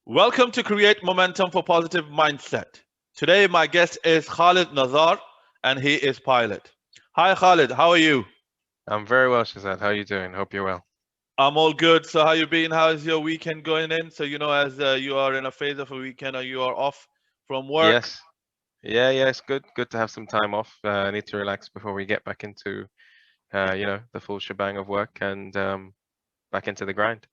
Welcome to Create Momentum for Positive Mindset. Today, my guest is Khalid Nazar, and he is pilot. Hi, Khalid. How are you? I'm very well, Shazad. How are you doing? Hope you're well. I'm all good. So, how you been? How is your weekend going in? So, as you are in a phase of a weekend, or you are off from work. Yes. Yeah, it's good. Good to have some time off. I need to relax before we get back into, the full shebang of work and back into the grind.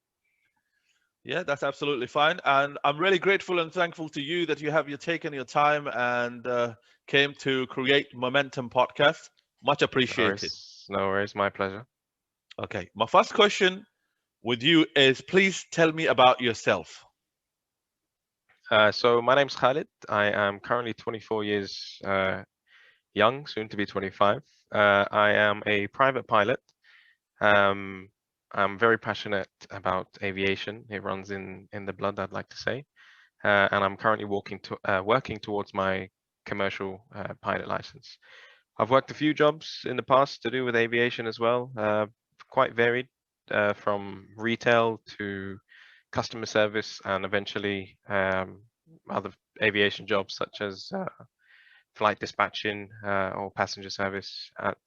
Yeah, that's absolutely fine. And I'm really grateful and thankful to you that you taken your time and came to Create Momentum podcast. Much No appreciated. worries. No worries. My pleasure. Okay, my first question with you is please tell me about yourself. So my name's Khalid. I am currently 24 years young, soon to be 25. I am a private pilot. Um, I'm very passionate about aviation. It runs in the blood, I'd like to say. And I'm currently working towards my commercial pilot license. I've worked a few jobs in the past to do with aviation as well, quite varied, from retail to customer service and eventually other aviation jobs such as flight dispatching or passenger service at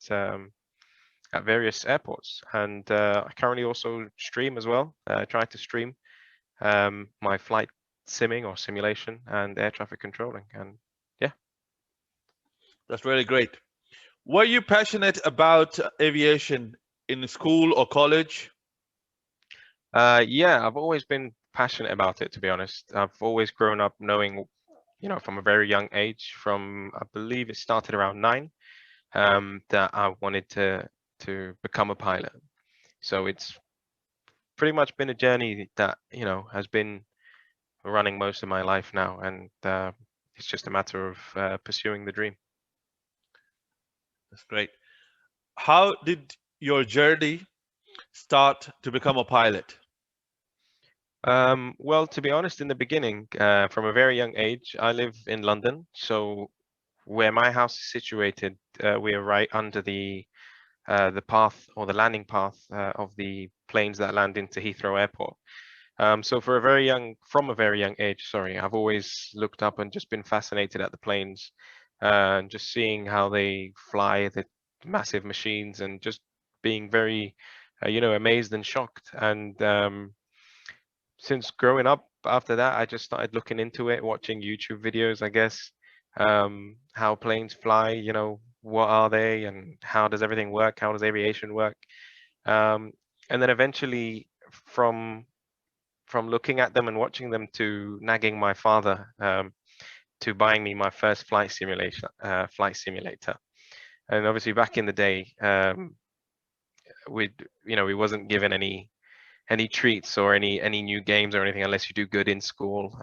various airports. And I currently also stream as well. Try to stream my flight simming or simulation and air traffic controlling. And yeah, That's really great. Were you passionate about aviation in school or college? yeah, I've always been passionate about it, to be honest. I've always grown up knowing, from a very young age, from I believe it started around 9, that I wanted to become a pilot. So it's pretty much been a journey that, has been running most of my life now, and it's just a matter of pursuing the dream. That's great. How did your journey start to become a pilot? Well, to be honest, in the beginning, from a very young age, I live in London. So where my house is situated, we are right under the path or the landing path of the planes that land into Heathrow Airport. So from a very young age, sorry, I've always looked up and just been fascinated at the planes, and just seeing how they fly, the massive machines, and just being very, amazed and shocked. And since growing up, after that, I just started looking into it, watching YouTube videos, I guess, how planes fly, what are they and how does everything work? How does aviation work? Um, and then eventually, from from looking at them and watching them to nagging my father to buying me my first flight simulator. And obviously, back in the day, we wasn't given any treats or any new games or anything unless you do good in school.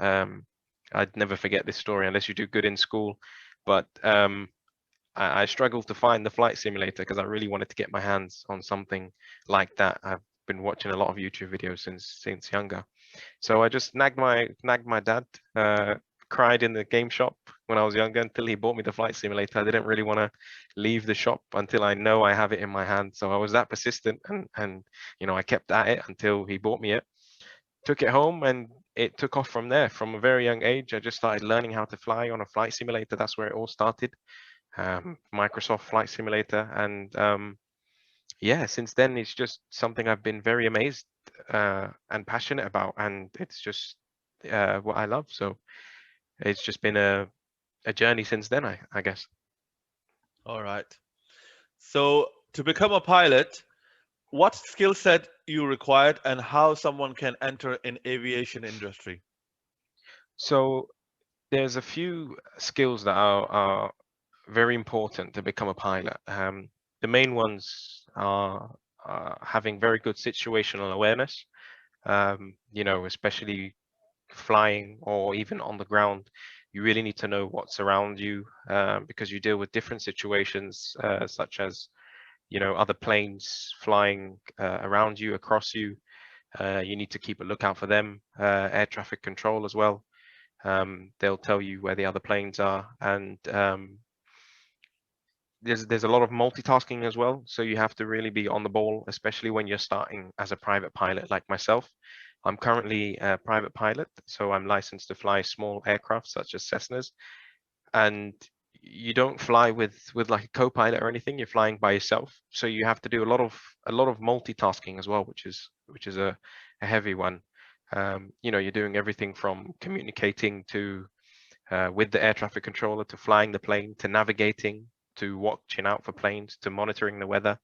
I'd never forget this story unless you do good in school. But I struggled to find the flight simulator because I really wanted to get my hands on something like that. I've been watching a lot of YouTube videos since younger. So I just nagged my dad, cried in the game shop when I was younger until he bought me the flight simulator. I didn't really want to leave the shop until I know I have it in my hand. So I was that persistent and I kept at it until he bought me it. Took it home and it took off from there. From a very young age, I just started learning how to fly on a flight simulator. That's where it all started. Microsoft Flight Simulator, and yeah, since then it's just something I've been very amazed and passionate about, and it's just what I love. So it's just been a journey since then, I guess. All right. So, to become a pilot, what skill set you required and how someone can enter in aviation industry? So there's a few skills that are very important to become a pilot. The main ones are having very good situational awareness. Especially flying or even on the ground, you really need to know what's around you, because you deal with different situations, such as other planes flying around you, across you. You need to keep a lookout for them. Air traffic control as well. They'll tell you where the other planes are, and there's a lot of multitasking as well. So you have to really be on the ball, especially when you're starting as a private pilot like myself. I'm currently a private pilot, so I'm licensed to fly small aircraft such as Cessnas, and you don't fly with like a co-pilot or anything. You're flying by yourself, so you have to do a lot of multitasking as well, which is a heavy one. You're doing everything from communicating to with the air traffic controller to flying the plane to navigating to watching out for planes to monitoring the weather.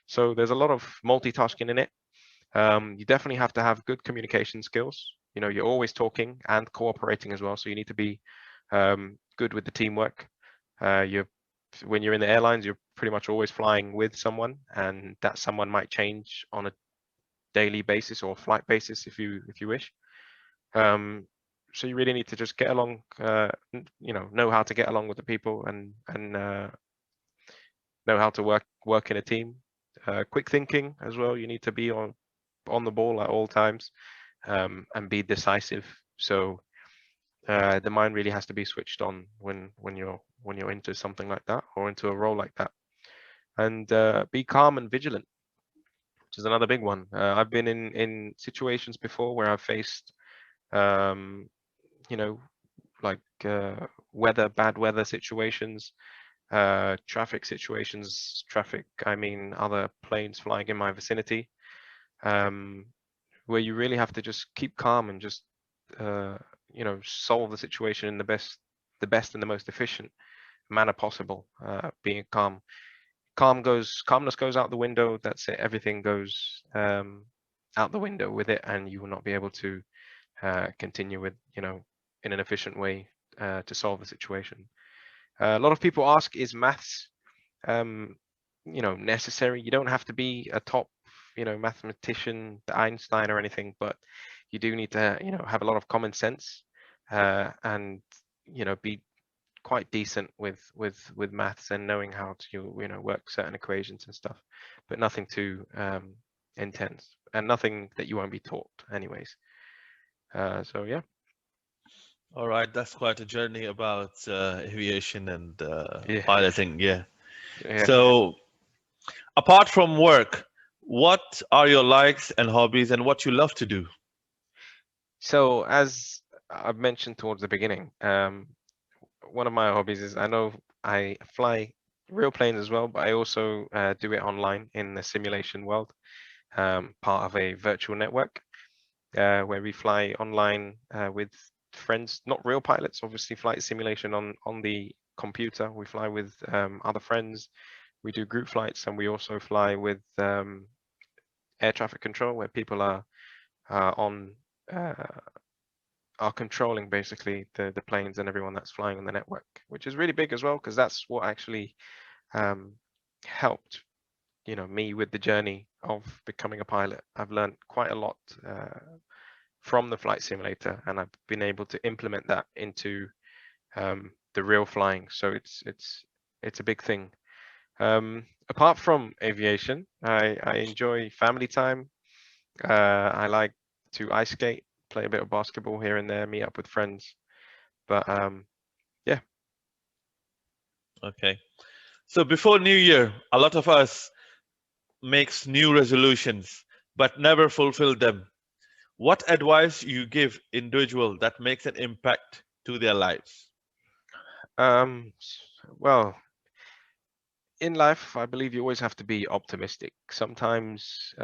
So there's a lot of multitasking in it. You definitely have to have good communication skills. You're always talking and cooperating as well, so you need to be good with the teamwork. You're When you're in the airlines, you're pretty much always flying with someone, and that someone might change on a daily basis or flight basis if you wish. Um, so you really need to just get along, know how to get along with the people and know how to work in a team. Quick thinking as well. You need to be on the ball at all times, and be decisive. So the mind really has to be switched on when you're into something like that or into a role like that, and be calm and vigilant, which is another big one. I've been in situations before where I've faced, um, you know, like bad weather situations, traffic situations. Traffic, I mean, other planes flying in my vicinity, um, where you really have to just keep calm and just solve the situation in the best and the most efficient manner possible. Being calmness goes out the window. That's it. Everything goes out the window with it, and you will not be able to continue with in an efficient way to solve the situation. A lot of people ask, is maths um, necessary? You don't have to be a top, mathematician, Einstein or anything, but you do need to, have a lot of common sense and, be quite decent with maths and knowing how to, work certain equations and stuff, but nothing too intense and nothing that you won't be taught anyways. So yeah, All right, that's quite a journey about aviation and yeah, piloting. Yeah. yeah. So, apart from work, what are your likes and hobbies and what you love to do? So as I've mentioned towards the beginning, one of my hobbies is I know I fly real planes as well, but I also do it online in the simulation world, part of a virtual network where we fly online with friends, not real pilots, obviously flight simulation on the computer. We fly with other friends. We do group flights, and we also fly with air traffic control, where people on uh, are controlling basically the planes and everyone that's flying on the network, which is really big as well because that's what actually um, helped me with the journey of becoming a pilot. I've learned quite a lot from the flight simulator, and I've been able to implement that into the real flying. So it's a big thing. Apart from aviation, I enjoy family time. I like to ice skate, play a bit of basketball here and there, meet up with friends. But yeah, Okay. So, before New Year, a lot of us makes new resolutions but never fulfill them. What advice you give individual that makes an impact to their lives? well, in life, I believe you always have to be optimistic. Sometimes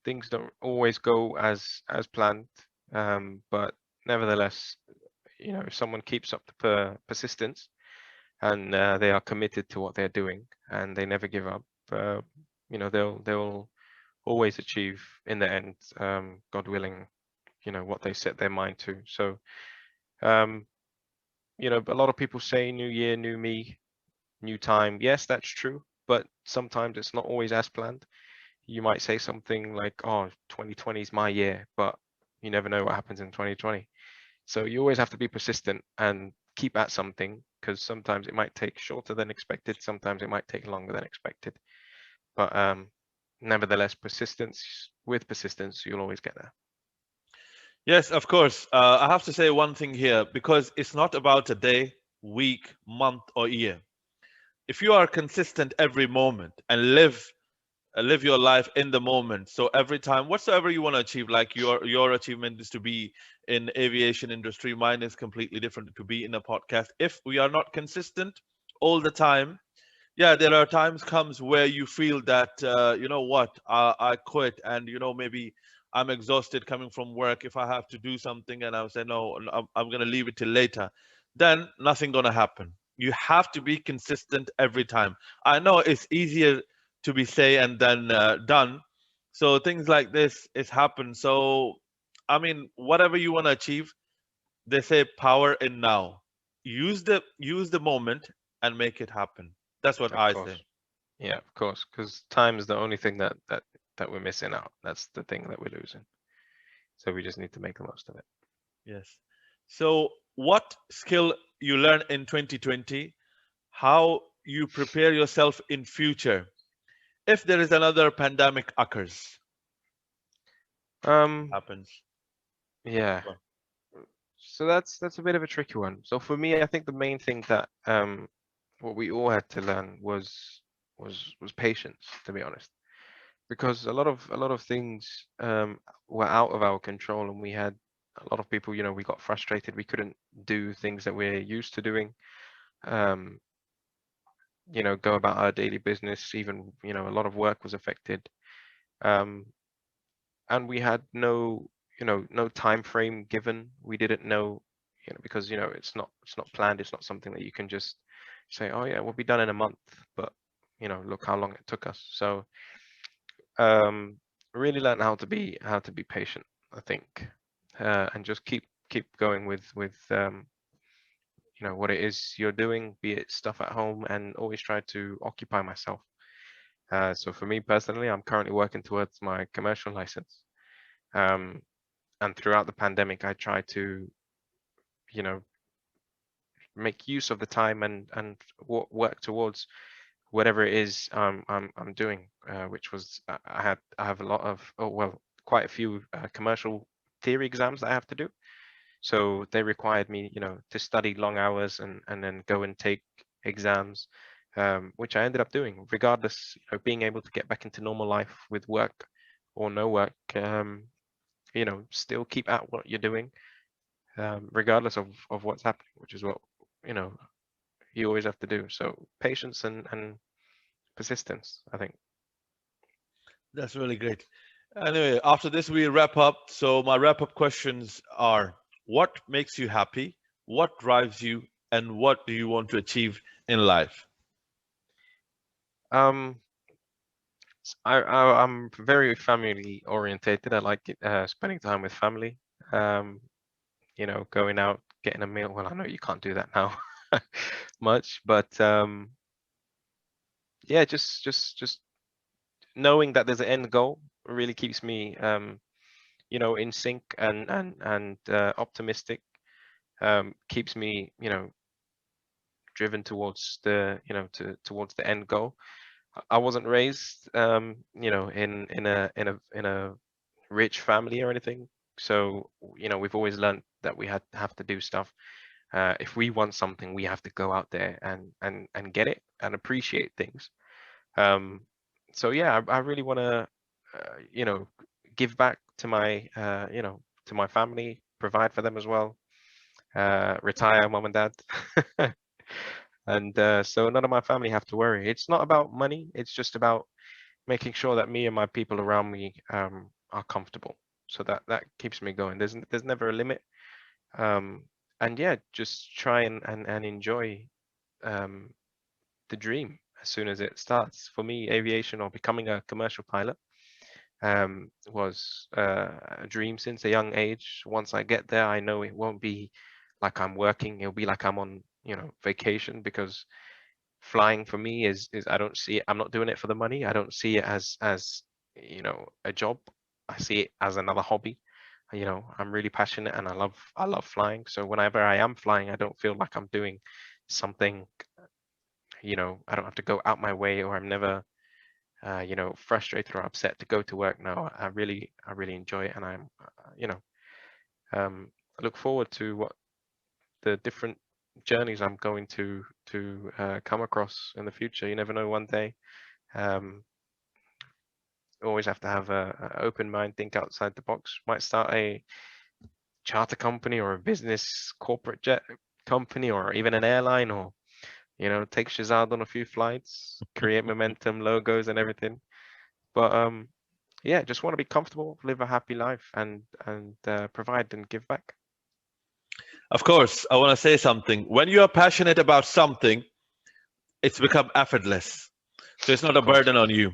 things don't always go as planned, but nevertheless, if someone keeps up the persistence and they are committed to what they're doing and they never give up, they'll always achieve in the end, God willing, what they set their mind to. So, um, a lot of people say new year, new me, new time. Yes, that's true, but sometimes it's not always as planned. You might say something like, "Oh, 2020 is my year," but you never know what happens in 2020. So you always have to be persistent and keep at something because sometimes it might take shorter than expected, sometimes it might take longer than expected. But nevertheless, persistence, you'll always get there. Yes, of course. I have to say one thing here because it's not about a day, week, month, or year. If you are consistent every moment and live live your life in the moment. So every time, whatsoever you want to achieve, like your achievement is to be in aviation industry, mine is completely different, to be in a podcast. If we are not consistent all the time, yeah, there are times comes where you feel that you know what, I quit, and maybe I'm exhausted coming from work. If I have to do something and I say no, I'm going to leave it till later, then nothing going to happen. You have to be consistent every time. I know it's easier to be say and then done. So things like this is happen. So I mean, whatever you want to achieve, they say power in now. Use the moment and make it happen. That's what Of I say. course. Yeah, of course, because time is the only thing that we're missing out. That's the thing that we're losing. So we just need to make the most of it. Yes. So what skill you learn in 2020, how you prepare yourself in future if there is another pandemic occurs, Um, happens. yeah. Well, So that's a bit of a tricky one. So for me, I think the main thing that what we all had to learn was patience, to be honest, because a lot of things were out of our control, and we had a lot of people, we got frustrated. We couldn't do things that we're used to doing. Um, go about our daily business. Even, a lot of work was affected. Um, and we had no time frame given. We didn't know, because it's not planned. It's not something that you can just say, oh yeah, we'll be done in a month. But look how long it took us. So um, really learn how to be patient, I think, and just keep going with what it is you're doing, be it stuff at home, and always try to occupy myself. So for me personally, I'm currently working towards my commercial license. Um, and throughout the pandemic, I try to, you know, make use of the time and work towards whatever it is I'm doing. Which was I have a lot of, oh well, quite a few commercial theory exams that I have to do. So they required me, to study long hours and then go and take exams, which I ended up doing. Regardless, being able to get back into normal life with work or no work, still keep at what you're doing, regardless of what's happening, which is what you know you always have to do. So patience and persistence, I think. that's really great. Anyway, after this we wrap up. So my wrap up questions are: what makes you happy? What drives you? And what do you want to achieve in life? Um, I'm very family orientated. I like spending time with family. Um, going out, getting a meal. Well, I know you can't do that now much, but yeah, just knowing that there's an end goal really keeps me, in sync and optimistic. Keeps me, driven towards towards the end goal. I wasn't raised, in a rich family or anything. So, we've always learned that we have to do stuff. If we want something, we have to go out there and get it and appreciate things. Um, so yeah, I really want to, give back to my family, provide for them as well, retire mom and dad. And so none of my family have to worry. It's not about money. It's just about making sure that me and my people around me are comfortable. So that keeps me going. There's never a limit. Um, and yeah, just try and enjoy um, the dream as soon as it starts. For me, aviation or becoming a commercial pilot was a dream since a young age. Once I get there, I know it won't be like I'm working. It'll be like I'm on, vacation, because flying for me is I don't see it. I'm not doing it for the money. I don't see it as a job. I see it as another hobby. I'm really passionate and I love flying. So whenever I am flying, I don't feel like I'm doing something, I don't have to go out my way, or I'm never frustrated or upset to go to work. Now I really enjoy it, and I'm I look forward to what the different journeys I'm going to come across in the future. You never know, one day, um, always have to have a open mind, think outside the box. Might start a charter company or a business corporate jet company or even an airline, or take Shazad on a few flights, create momentum, logos and everything. But yeah, just want to be comfortable, live a happy life, and provide and give back. Of course, I want to say something. When you are passionate about something, it's become effortless. So it's not Of a course, burden on you.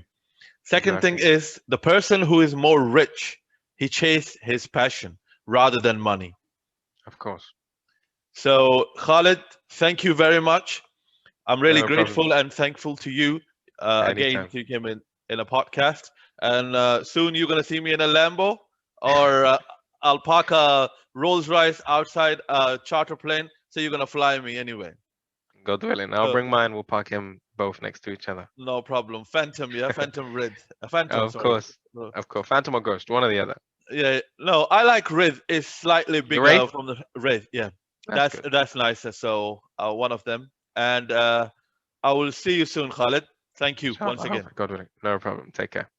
Second thing exactly. is the person who is more rich, he chased his passion rather than money. Of course. So, Khalid, thank you very much. I'm really No problem. grateful and thankful to you again Anytime. to came in a podcast. And soon you're gonna see me in a Lambo, or I'll park a Rolls Royce outside a charter plane. So you're gonna fly me anyway. God willing. I'll So bring mine. We'll park him both next to each other. no problem. Phantom, yeah, Phantom Red, Phantom. Of Sorry. course. No, Of course. Phantom or Ghost, one or the other. yeah, no, I like Red. It's slightly The bigger Wraith? from the Red. Yeah, That's good. that's nicer. So one of them, and I will see you soon, Khalid. Thank you once Inshallah. again. God willing. No problem. Take care.